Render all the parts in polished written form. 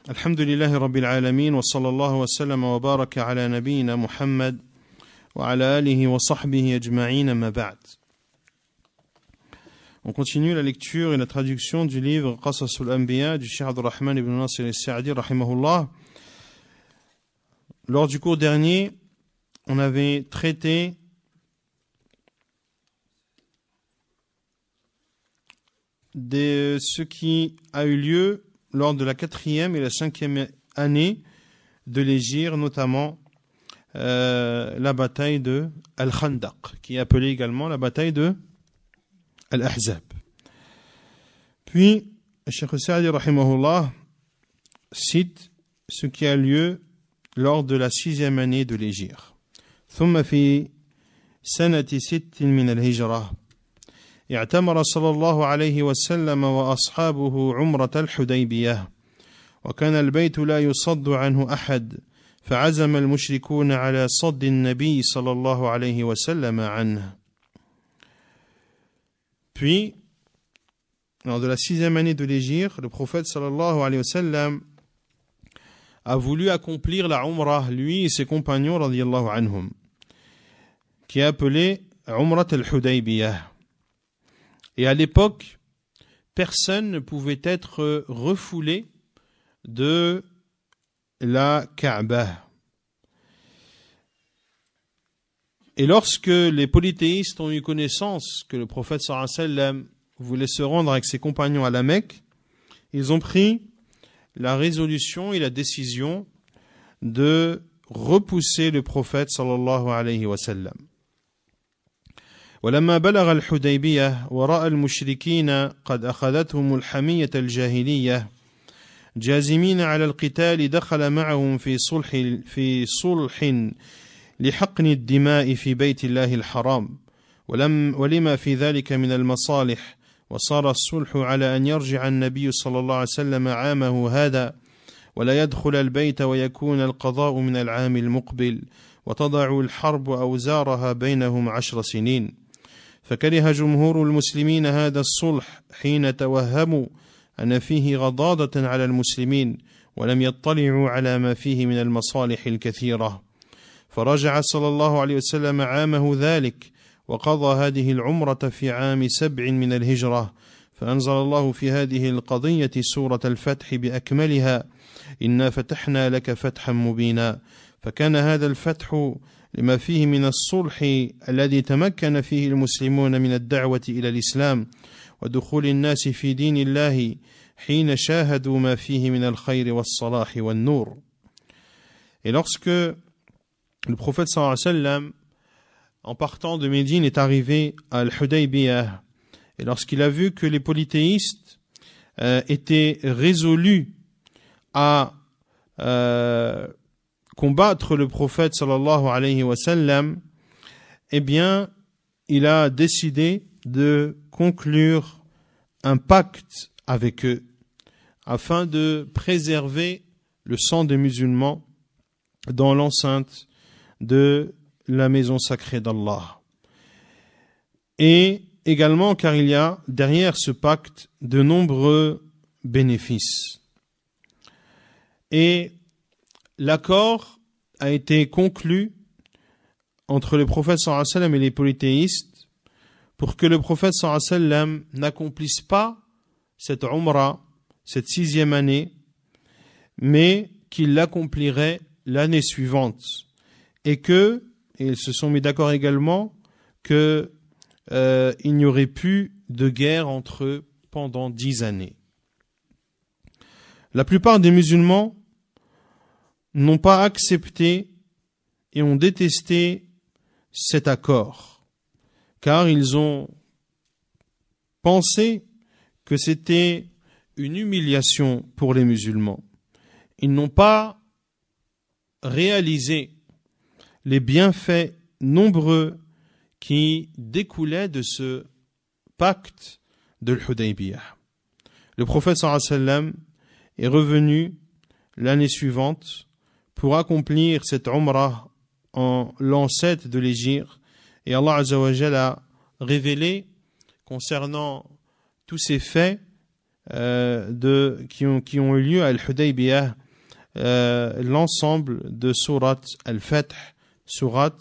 Alhamdulillahi Rabbil Alamin wa sallallahu wa sallam wa baraka ala nabiyyina Muhammad wa ala alihi wa sahbihi ajma'in amma ba'd. On continue la lecture et la traduction du livre Qasasul Anbiya du Cheikh Abdurrahman ibn Nasir al-Sa'di rahimahullah. Lors du cours dernier, on avait traité de ce qui a eu lieu lors de la 4e et la 5e année de l'Hégire, notamment la bataille de Al-Khandaq, qui est appelée également la bataille de Al-Ahzab. Puis, Cheikh Sa'di rahimahullah cite ce qui a lieu lors de la 6e année de l'Hégire. ثم في سنة 6 من الهجرة اعتمر صلى الله عليه وسلم وأصحابه عمرة الحديبية وكان البيت لا يصد عنه أحد فعزم المشركون على صد النبي صلى الله عليه وسلم عنه. Puis, lors de la 6e année de l'Hégire, le prophète sallallahu alayhi wa sallam a voulu accomplir la Umrah, lui et ses compagnons radiyallahu anhum, qui est appelée Umrat al-Hudaybiyah. Et à l'époque, personne ne pouvait être refoulé de la Kaaba. Et lorsque les polythéistes ont eu connaissance que le prophète sallallahu alayhi wa sallam voulait se rendre avec ses compagnons à la Mecque, ils ont pris la résolution et la décision de repousser le prophète sallallahu alayhi wa sallam. ولما بلغ الحديبية ورأى المشركين قد أخذتهم الحمية الجاهلية جازمين على القتال دخل معهم في صلح لحقن الدماء في بيت الله الحرام ولما في ذلك من المصالح وصار الصلح على أن يرجع النبي صلى الله عليه وسلم عامه هذا ولا يدخل البيت ويكون القضاء من العام المقبل وتضع الحرب أوزارها بينهم 10 سنين. فكره جمهور المسلمين هذا الصلح حين توهموا أن فيه غضاضة على المسلمين ولم يطلعوا على ما فيه من المصالح الكثيرة. فرجع صلى الله عليه وسلم عامه ذلك وقضى هذه العمرة في عام 7 من الهجرة. فأنزل الله في هذه القضية سورة الفتح بأكملها إنا فتحنا لك فتحا مبينا. فكان هذا الفتح لما فيه من الصلح الذي تمكن فيه المسلمون من الدعوة إلى الإسلام ودخول الناس في دين الله حين شاهدوا ما فيه من الخير والصلاح والنور. Et lorsque le prophète sallallahu alayhi wa sallam, en partant de Médine, est arrivé à Al-Hudaybiyah, et lorsqu'il a vu que les polythéistes étaient résolus à combattre le prophète sallallahu alayhi wa sallam, eh bien, il a décidé de conclure un pacte avec eux afin de préserver le sang des musulmans dans l'enceinte de la maison sacrée d'Allah. Et également car il y a derrière ce pacte de nombreux bénéfices. Et l'accord a été conclu entre le prophète sallallahu alayhi wa sallam et les polythéistes pour que le prophète sallallahu alayhi wa sallam n'accomplisse pas cette umrah, cette 6e année, mais qu'il l'accomplirait l'année suivante. Et ils se sont mis d'accord également qu'il n'y aurait plus de guerre entre eux pendant 10 années. La plupart des musulmans n'ont pas accepté et ont détesté cet accord, car ils ont pensé que c'était une humiliation pour les musulmans. Ils n'ont pas réalisé les bienfaits nombreux qui découlaient de ce pacte de l'Hudaybiyah. Le prophète sallallahu alayhi wa sallam est revenu l'année suivante pour accomplir cette umrah en l'an 7 de l'Hégire, et Allah Azza wa Jalla a révélé concernant tous ces faits qui ont eu lieu à Al-Hudaybiyah, l'ensemble de Surat Al-Fath, Surat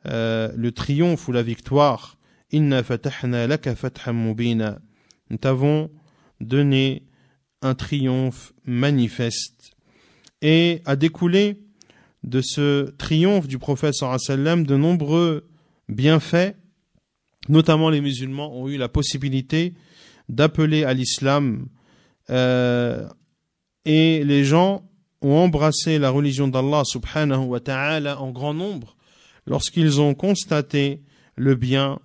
le triomphe ou la victoire. Inna fatahna laka fathan mubina. Nous t'avons donné un triomphe manifeste. Et a découlé de ce triomphe du prophète sallallahu alayhi wa sallam de nombreux bienfaits. Notamment les musulmans ont eu la possibilité d'appeler à l'islam et les gens ont embrassé la religion d'Allah subhanahu wa ta'ala en grand nombre lorsqu'ils ont constaté le bien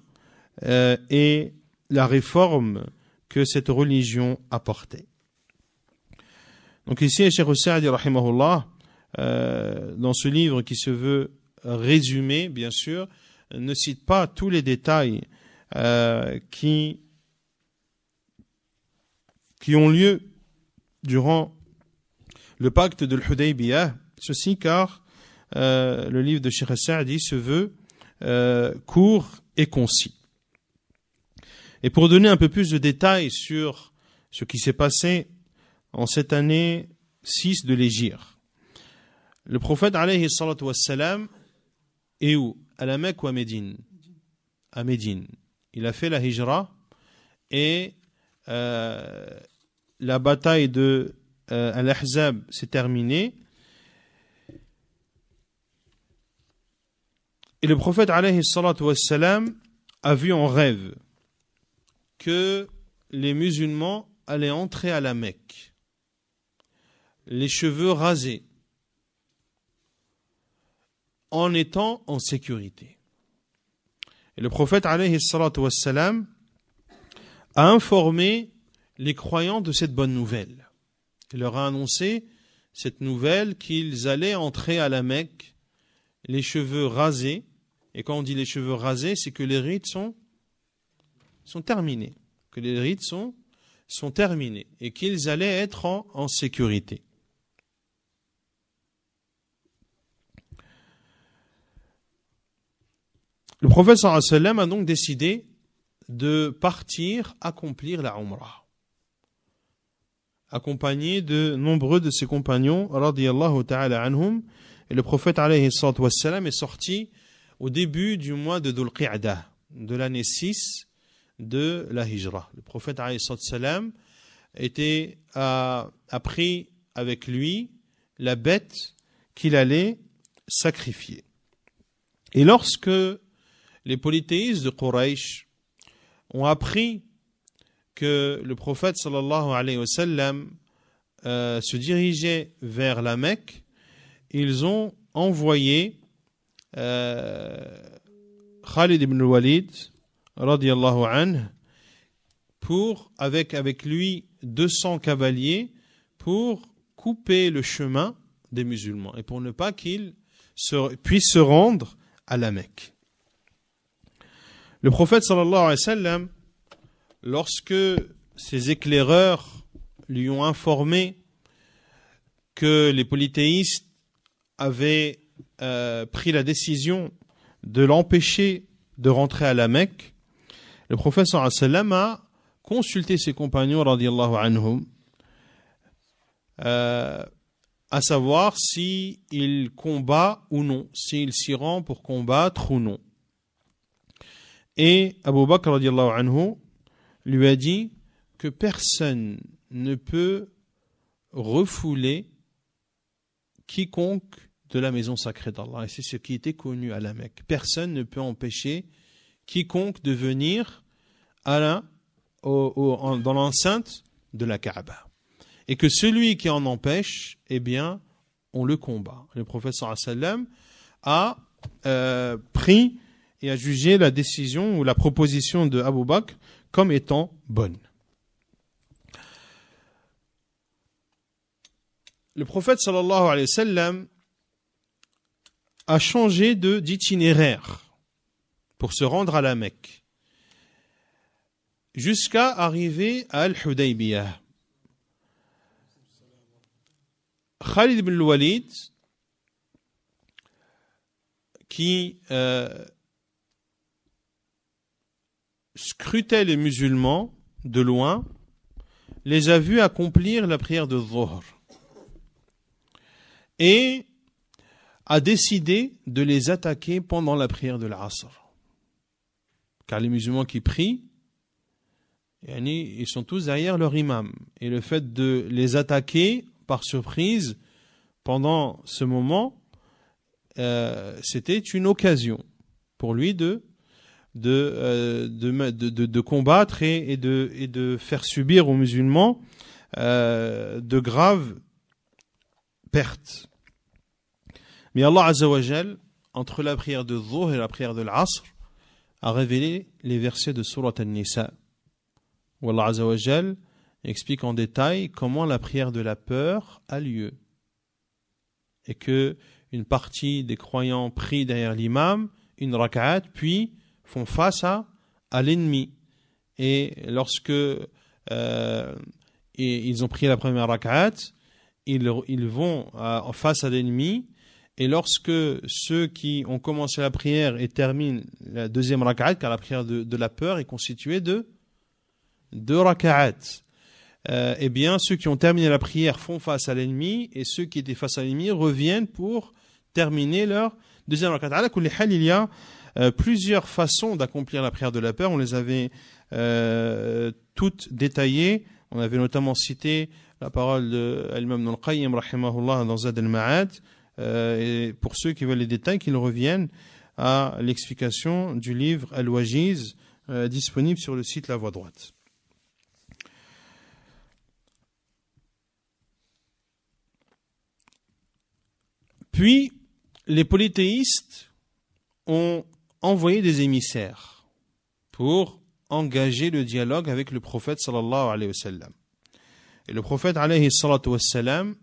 et la réforme que cette religion apportait. Donc ici, Cheikh Saadi rahimahullah, dans ce livre qui se veut résumé, bien sûr, ne cite pas tous les détails qui ont lieu durant le pacte de l'Hudaybiyah, ceci car le livre de Cheikh Saadi se veut court et concis. Et pour donner un peu plus de détails sur ce qui s'est passé en cette année 6 de l'Hégire, le prophète alayhi salatu wassalam est où? À la Mecque ou à Médine? À Médine. Il a fait la hijra et la bataille de Al-Ahzab s'est terminée. Et le prophète alayhi salatu wassalam a vu en rêve que les musulmans allaient entrer à la Mecque, les cheveux rasés, en étant en sécurité. Et le prophète alayhi salatu wassalam a informé les croyants de cette bonne nouvelle. Il leur a annoncé cette nouvelle qu'ils allaient entrer à la Mecque, les cheveux rasés. Et quand on dit les cheveux rasés, c'est que les rites sont terminés. Que les rites sont terminés. Et qu'ils allaient être en sécurité. Le prophète sallallahu alayhi wa sallam a donc décidé de partir accomplir la Umrah, accompagné de nombreux de ses compagnons radiyallahu ta'ala anhum. Et le prophète alayhi salatu wa sallam est sorti au début du mois de Dhul Qa'dah, de l'année 6 de la Hijra. Le prophète alayhi salatu wa sallam a pris avec lui la bête qu'il allait sacrifier. Et lorsque les polythéistes de Quraysh ont appris que le prophète sallallahu alayhi wa sallam se dirigeait vers la Mecque, ils ont envoyé Khalid ibn Walid radiyallahu anhu avec lui 200 cavaliers pour couper le chemin des musulmans et pour ne pas qu'ils puissent se rendre à la Mecque. Le prophète sallallahu alayhi wa sallam, lorsque ses éclaireurs lui ont informé que les polythéistes avaient pris la décision de l'empêcher de rentrer à la Mecque, le prophète sallallahu alayhi wa sallam a consulté ses compagnons radiyallahu anhum, à savoir s'il combat ou non, s'il s'y rend pour combattre ou non. Et Abu Bakr radiyallahu anhu lui a dit que personne ne peut refouler quiconque de la maison sacrée d'Allah. Et c'est ce qui était connu à la Mecque. Personne ne peut empêcher quiconque de venir dans l'enceinte de la Kaaba. Et que celui qui en empêche, eh bien, on le combat. Le prophète sallallahu alayhi wa sallam a pris et a jugé la décision ou la proposition de Abu Bakr comme étant bonne. Le prophète sallallahu alayhi wa sallam a changé d'itinéraire pour se rendre à la Mecque jusqu'à arriver à Al-Hudaybiyah. Khalid ibn Walid, qui scrutait les musulmans de loin, les a vus accomplir la prière de Dhuhr et a décidé de les attaquer pendant la prière de l'Asr. Car les musulmans qui prient, ils sont tous derrière leur imam. Et le fait de les attaquer par surprise pendant ce moment, c'était une occasion pour lui de combattre et de faire subir aux musulmans de graves pertes. Mais Allah Azza wa Jal, entre la prière de Dhuhr et la prière de l'Asr, a révélé les versets de Surat An-Nisa, où Allah Azza wa Jal explique en détail comment la prière de la peur a lieu. Et que une partie des croyants prient derrière l'imam, une rak'at, puis font face à l'ennemi. Et lorsque ils ont prié la première rak'at, ils vont face à l'ennemi. Et lorsque ceux qui ont commencé la prière et terminent la deuxième rak'at, car la prière de la peur est constituée de deux rak'at, eh bien ceux qui ont terminé la prière font face à l'ennemi, et ceux qui étaient face à l'ennemi reviennent pour terminer leur deuxième rak'at. À la kulli hal, il y a plusieurs façons d'accomplir la prière de la peur. On les avait toutes détaillées. On avait notamment cité la parole de l'imam Ibn al-Qayyim rahimahullah dans Zad al-Ma'ad. Et pour ceux qui veulent les détails, qu'ils reviennent à l'explication du livre Al-Wajiz disponible sur le site La Voix Droite. Puis, les polythéistes ont envoyé des émissaires pour engager le dialogue avec le prophète sallallahu alayhi wa sallam. Et le prophète alayhi salatu wa sallam,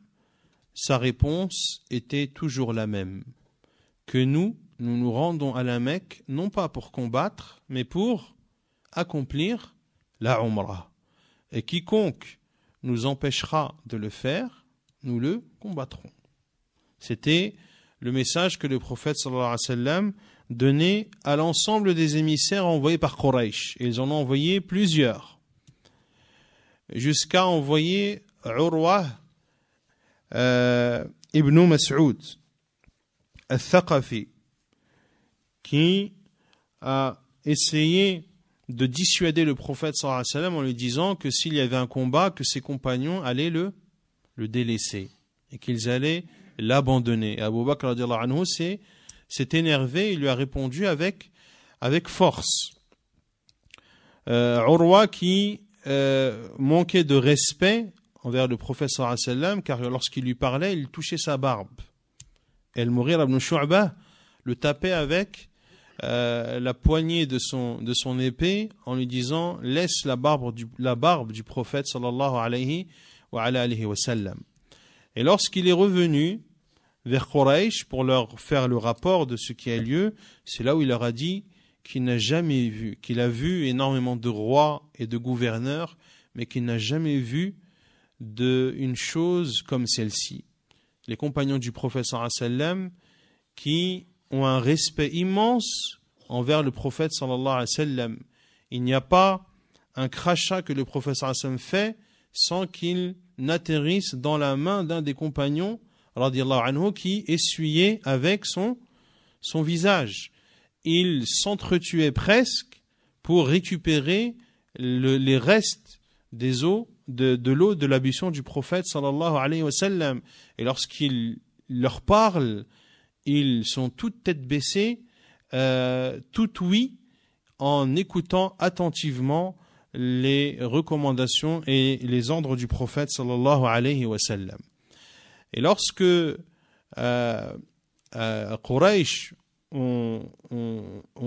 sa réponse était toujours la même, que nous nous rendons à la Mecque non pas pour combattre, mais pour accomplir la Umrah. Et quiconque nous empêchera de le faire, nous le combattrons. C'était le message que le prophète sallallahu alayhi wa sallam donnait à l'ensemble des émissaires envoyés par Quraysh. Ils en ont envoyé plusieurs, jusqu'à envoyer Urwa Ibn Mas'ud al-Thaqafi, qui a essayé de dissuader le prophète sallallahu alayhi wa sallam en lui disant que s'il y avait un combat, que ses compagnons allaient le délaisser et qu'ils allaient l'abandonner. Et Abu Bakr radiyallahu anhu s'est énervé, il lui a répondu avec force. Urwa qui manquait de respect envers le prophète sallallahu alayhi wa sallam, car lorsqu'il lui parlait, il touchait sa barbe. Et Al-Mughira ibn Shu'bah le tapait avec la poignée de son épée en lui disant « Laisse la barbe du prophète sallallahu alayhi wa sallam ». Et lorsqu'il est revenu vers Quraysh pour leur faire le rapport de ce qui a lieu, c'est là où il leur a dit qu'il n'a jamais vu, qu'il a vu énormément de rois et de gouverneurs, mais qu'il n'a jamais vu une chose comme celle-ci. Les compagnons du prophète sallallahu alayhi wa sallam qui ont un respect immense envers le prophète sallallahu alayhi wa sallam. Il n'y a pas un crachat que le prophète sallallahu alayhi wa sallam fait sans qu'il n'atterrisse dans la main d'un des compagnons radiyallahu anhu qui essuyait avec son visage. Il s'entretuait presque pour récupérer les restes des eaux de l'eau de l'ablution du prophète sallallahu alayhi wa sallam. Et lorsqu'il leur parle, ils sont toutes têtes baissées, tout oui, en écoutant attentivement les recommandations et les ordres du prophète sallallahu alayhi wa sallam. Et lorsque Quraysh on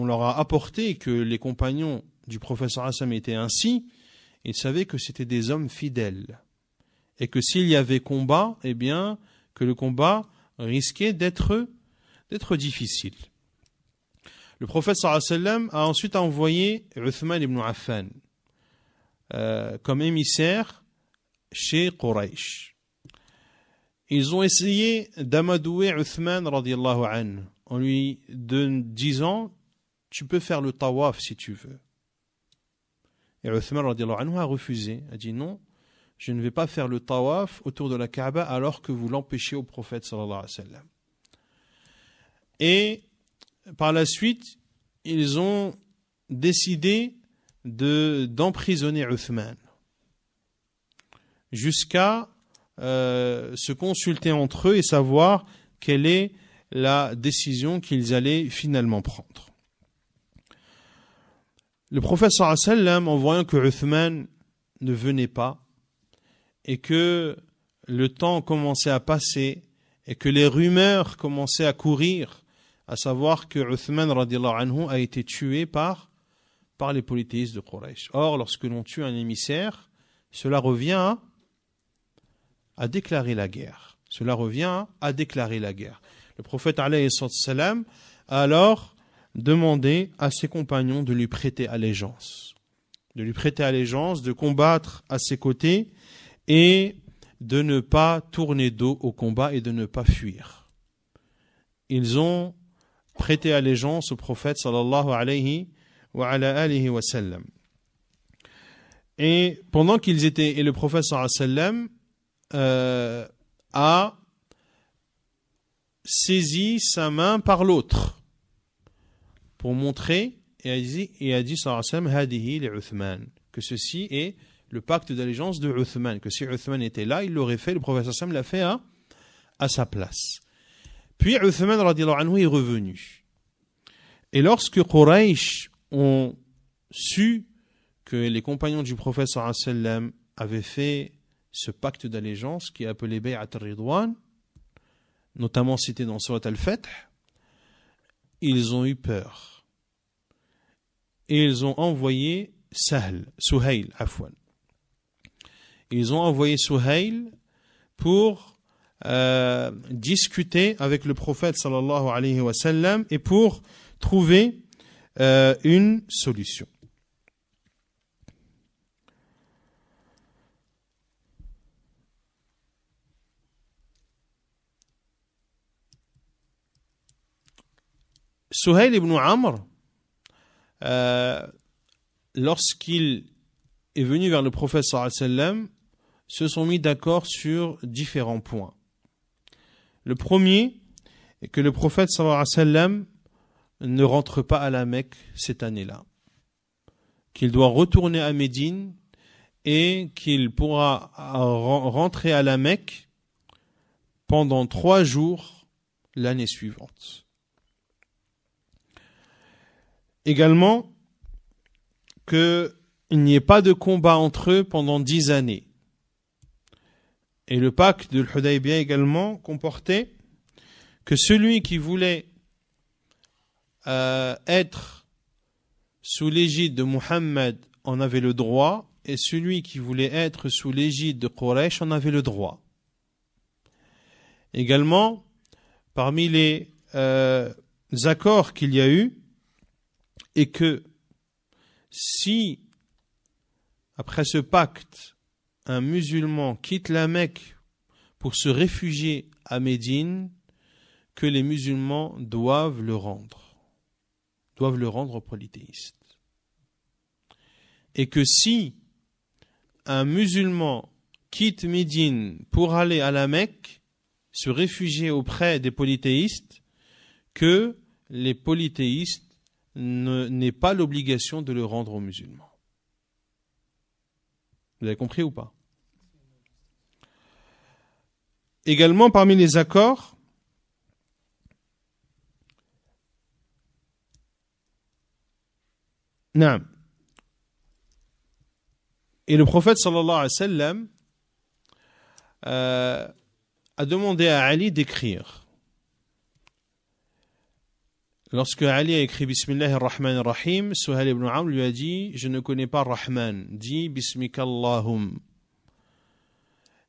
leur a apporté que les compagnons du prophète sallallahu alayhi wa sallam étaient ainsi, ils savaient que c'était des hommes fidèles et que s'il y avait combat, eh bien que le combat risquait d'être difficile. Le prophète sallallahu alayhi wa sallam a ensuite envoyé Uthman ibn Affan comme émissaire chez Quraysh. Ils ont essayé d'amadouer Uthman radiyallahu anhu en lui disant « Tu peux faire le tawaf si tu veux ». Et Uthman radiyallahu anhu a refusé, a dit « Non, je ne vais pas faire le tawaf autour de la Kaaba alors que vous l'empêchez au prophète sallallahu alayhi wa sallam. Et par la suite, ils ont décidé d'emprisonner Uthman jusqu'à se consulter entre eux et savoir quelle est la décision qu'ils allaient finalement prendre. Le prophète sallallahu alayhi wa sallam, en voyant que Uthman ne venait pas et que le temps commençait à passer et que les rumeurs commençaient à courir, à savoir que Uthman radiallahu anhu a été tué par les polythéistes de Quraysh. Or, lorsque l'on tue un émissaire, cela revient à déclarer la guerre. Cela revient à déclarer la guerre. Le prophète alayhi salam a alors demandé à ses compagnons de lui prêter allégeance. De lui prêter allégeance, de combattre à ses côtés et de ne pas tourner dos au combat et de ne pas fuir. Ils ont prêté allégeance au prophète sallallahu alayhi wa sallam. Et pendant qu'ils étaient, et le prophète sallallahu alayhi wa sallam a saisi sa main par l'autre pour montrer et a dit sallallahu alayhi wa sallam hadihi li Uthman, que ceci est le pacte d'allégeance de Uthman, que si Uthman était là, il l'aurait fait, le prophète sallallahu alayhi wa sallam l'a fait à sa place. Puis Uthman radiallahu anhu est revenu. Et lorsque Quraysh ont su que les compagnons du prophète sallallahu alayhi wa sallam avaient fait ce pacte d'allégeance qui est appelé Bay'at al-Ridwan, notamment cité dans Surat al-Fath, ils ont eu peur. Et ils ont envoyé Suhail. Ils ont envoyé Suhail pour discuter avec le prophète sallallahu alayhi wa sallam et pour trouver une solution. Suhail ibn Amr, lorsqu'il est venu vers le prophète sallallahu alayhi wa sallam, se sont mis d'accord sur différents points. Le premier est que le prophète sallallahu alayhi wa sallam ne rentre pas à la Mecque cette année-là, qu'il doit retourner à Médine et qu'il pourra rentrer à la Mecque pendant 3 jours l'année suivante. Également, qu'il n'y ait pas de combat entre eux pendant 10 années. Et le pacte de l'Hudaybiyah également comportait que celui qui voulait être sous l'égide de Muhammad en avait le droit, et celui qui voulait être sous l'égide de Quraysh en avait le droit. Également, parmi les accords qu'il y a eu, et que si, après ce pacte, un musulman quitte la Mecque pour se réfugier à Médine, que les musulmans doivent le rendre aux polythéistes. Et que si un musulman quitte Médine pour aller à la Mecque, se réfugier auprès des polythéistes, que les polythéistes n'aient pas l'obligation de le rendre aux musulmans. Vous avez compris ou pas? Également, parmi les accords, non. Et le prophète sallallahu alayhi wa sallam a demandé à Ali d'écrire. Lorsque Ali a écrit Bismillah ar-Rahman ar-Rahim, Suhail ibn Amr lui a dit: je ne connais pas Rahman, dis Bismikallahum.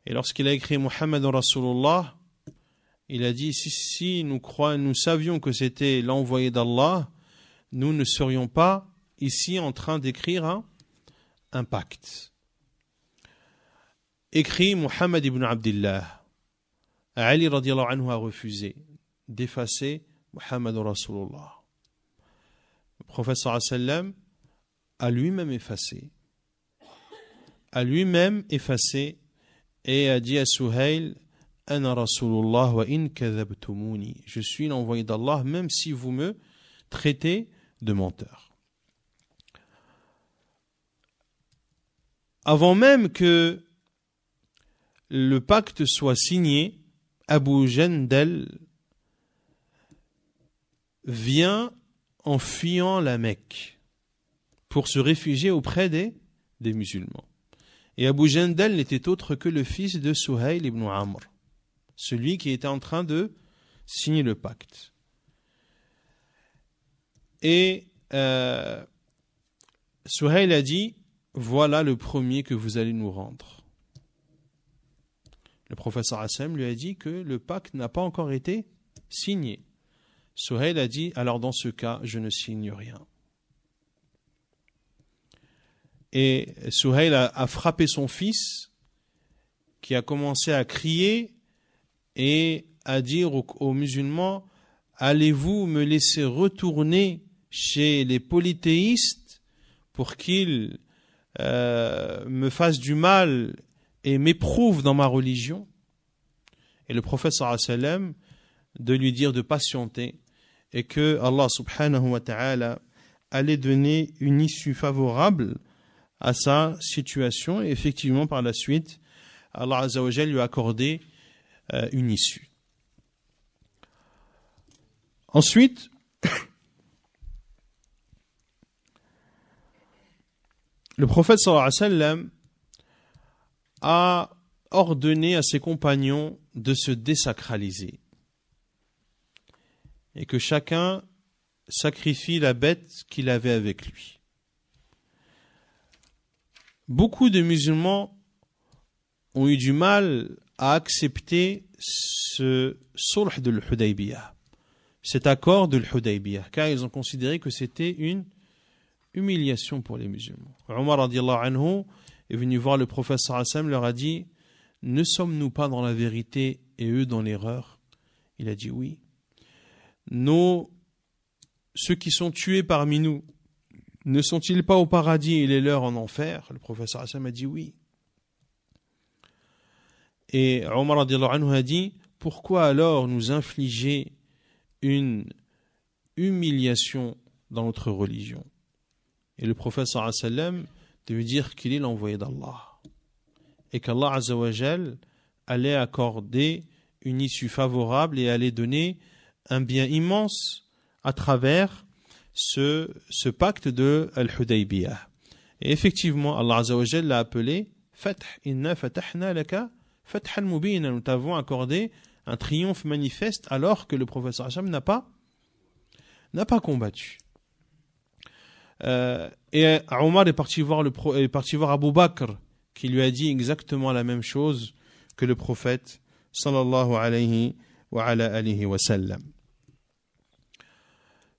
Et lorsqu'il a écrit Muhammad Rasulullah, il a dit: si nous savions que c'était l'envoyé d'Allah, nous ne serions pas ici en train d'écrire un pacte. Écrit Muhammad ibn Abdillah. Ali radiallahu anhu a refusé d'effacer Muhammad Rasulullah. Le prophète sallallahu alayhi wa sallam a lui-même effacé. a lui-même effacé et a dit à Suhail, Ana Rasulullah wa in kadhabtumuni. Je suis l'envoyé d'Allah, même si vous me traitez de menteur. Avant même que le pacte soit signé, Abu Jandal vient en fuyant la Mecque pour se réfugier auprès des musulmans. Et Abu Jandal n'était autre que le fils de Suhail ibn Amr, celui qui était en train de signer le pacte. Et Suhail a dit, voilà le premier que vous allez nous rendre. Le prophète sallallahu alayhi wa sallam lui a dit que le pacte n'a pas encore été signé. Suhail a dit, alors dans ce cas, je ne signe rien. Et Suhail a frappé son fils, qui a commencé à crier et à dire aux musulmans, allez-vous me laisser retourner chez les polythéistes pour qu'ils me fassent du mal et m'éprouvent dans ma religion? Et le prophète sallallahu alayhi wa sallam de lui dire de patienter et que Allah subhanahu wa ta'ala allait donner une issue favorable à sa situation. Et effectivement, par la suite, Allah azza wa jalla lui a accordé une issue. Ensuite, le prophète sallallahu alayhi wa sallam a ordonné à ses compagnons de se désacraliser et que chacun sacrifie la bête qu'il avait avec lui. Beaucoup de musulmans ont eu du mal à accepter ce sulh de l'Hudaybiyah, cet accord de l'Hudaybiyah, car ils ont considéré que c'était une humiliation pour les musulmans. Omar radiyallahu anhu est venu voir le prophète sallallahu alayhi wa sallam, leur a dit, ne sommes-nous pas dans la vérité et eux dans l'erreur? Il a dit oui. Ceux qui sont tués parmi nous, ne sont-ils pas au paradis et les leurs en enfer? Le prophète sallallahu alayhi wa sallam a dit oui. Et Omar radiyallahu anhu a dit, pourquoi alors nous infliger une humiliation dans notre religion? Et le prophète sallallahu alayhi wa sallam de lui dire qu'il est l'envoyé d'Allah et qu'Allah azza wa jal allait accorder une issue favorable et allait donner un bien immense à travers ce pacte de Al-Hudaybiyah. Et effectivement, Allah azza wa jal l'a appelé Fath, inna fatahna laka fathan mubina. Nous t'avons accordé un triomphe manifeste alors que le prophète sallallahu alayhi wa sallam n'a pas combattu. Et Omar est parti voir Abu Bakr, qui lui a dit exactement la même chose que le prophète sallallahu alayhi wa ala alihi wa sallam.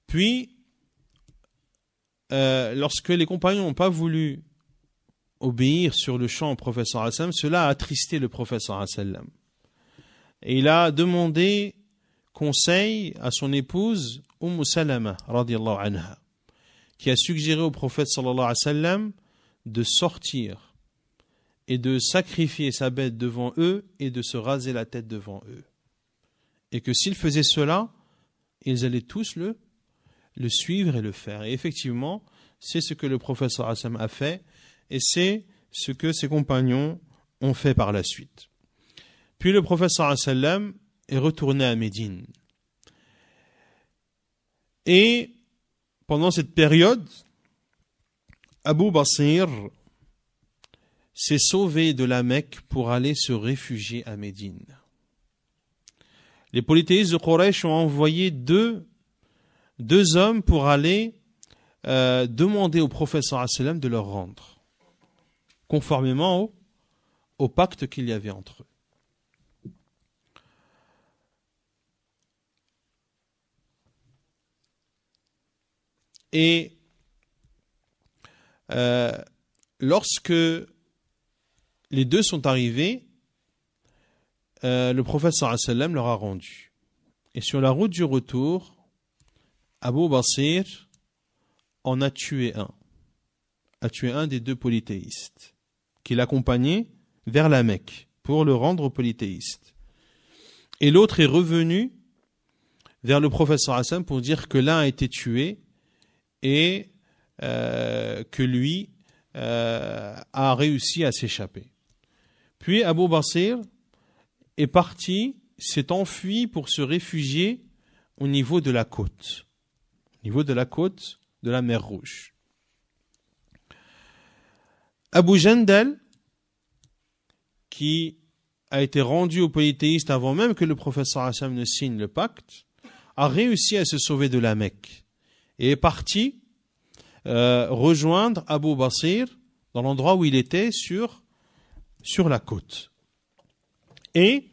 Puis, lorsque les compagnons n'ont pas voulu obéir sur le champ au prophète sallallahu alayhi wa sallam, cela a attristé le prophète sallallahu alayhi wa sallam. Et il a demandé conseil à son épouse Salama radiyallahu anha, qui a suggéré au prophète sallallahu alayhi wa sallam de sortir et de sacrifier sa bête devant eux et de se raser la tête devant eux. Et que s'ils faisaient cela, ils allaient tous le suivre et le faire. Et effectivement, c'est ce que le prophète sallallahu alayhi wa sallam a fait et c'est ce que ses compagnons ont fait par la suite. Puis le prophète sallallahu alayhi wa sallam est retourné à Médine. Et pendant cette période, Abu Basir s'est sauvé de la Mecque pour aller se réfugier à Médine. Les polythéistes de Quraysh ont envoyé deux hommes pour aller demander au prophète sallallahu alayhi wa sallam de leur rendre, conformément au pacte qu'il y avait entre eux. Et lorsque les deux sont arrivés, le prophète sallallahu alayhi wa sallam leur a rendu. Et sur la route du retour, Abu Basir en a tué un des deux polythéistes. qui l'accompagnait vers la Mecque pour le rendre polythéiste. Et l'autre est revenu vers le prophète sallallahu alayhi wa sallam pour dire que l'un a été tué et que lui a réussi à s'échapper. Puis Abu Basir est parti, s'est enfui pour se réfugier au niveau de la côte, de la mer Rouge. Abu Jandal, qui a été rendu aux polythéistes avant même que le prophète sallallahu alayhi wa sallam ne signe le pacte, a réussi à se sauver de la Mecque et est parti rejoindre Abu Basir dans l'endroit où il était sur la côte. Et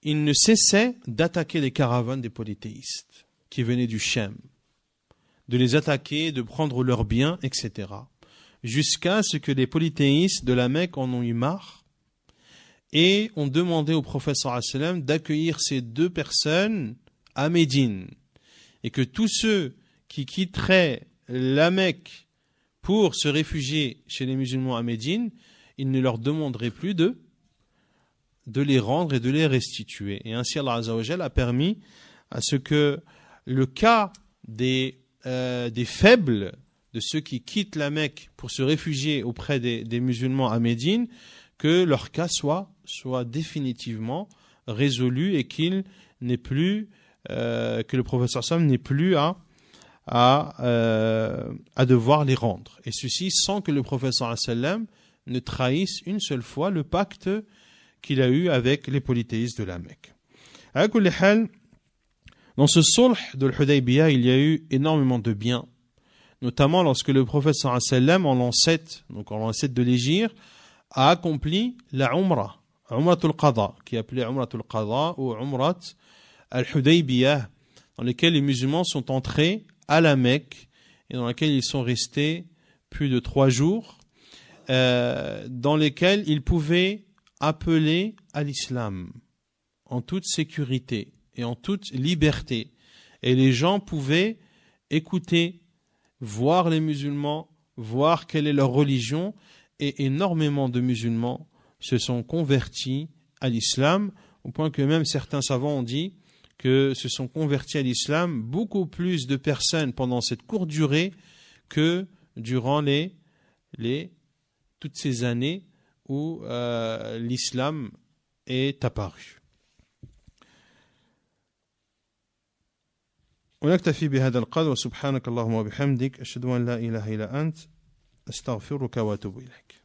il ne cessait d'attaquer les caravanes des polythéistes qui venaient du Chem, de les attaquer, de prendre leurs biens, etc. Jusqu'à ce que les polythéistes de la Mecque en ont eu marre et ont demandé au prophète sallallahu alayhi wa sallam d'accueillir ces deux personnes à Médine, et que tous ceux qui quitteraient la Mecque pour se réfugier chez les musulmans à Médine, il ne leur demanderait plus de les rendre et de les restituer. Et ainsi Allah Azza wa Jalla a permis à ce que le cas des faibles, de ceux qui quittent la Mecque pour se réfugier auprès des musulmans à Médine, que leur cas soit définitivement résolu et qu'il n'ait plus que le prophète sallam n'ait plus à devoir les rendre. Et ceci sans que le prophète sallam ne trahisse une seule fois le pacte qu'il a eu avec les polythéistes de la Mecque. Dans ce sulh de l'Hudaybiyah, il y a eu énormément de biens, notamment lorsque le prophète sallam en l'an 7 de l'Hégire, a accompli la Umrah, Umratul Qada, qui est appelée Umratul Qada ou Umrat al-Hudaybiyah, dans lesquels les musulmans sont entrés à la Mecque et dans lesquels ils sont restés plus de 3 jours, dans lesquels ils pouvaient appeler à l'islam en toute sécurité et en toute liberté. Et les gens pouvaient écouter, voir les musulmans, voir quelle est leur religion, et énormément de musulmans se sont convertis à l'islam, au point que même certains savants ont dit que se sont convertis à l'islam beaucoup plus de personnes pendant cette courte durée que durant toutes ces années où l'islam est apparu. ونكتفي بهذا القدر وسبحانك اللهم وبحمدك أشهد أن لا إله إلا أنت أستغفرك وأتوب إليك.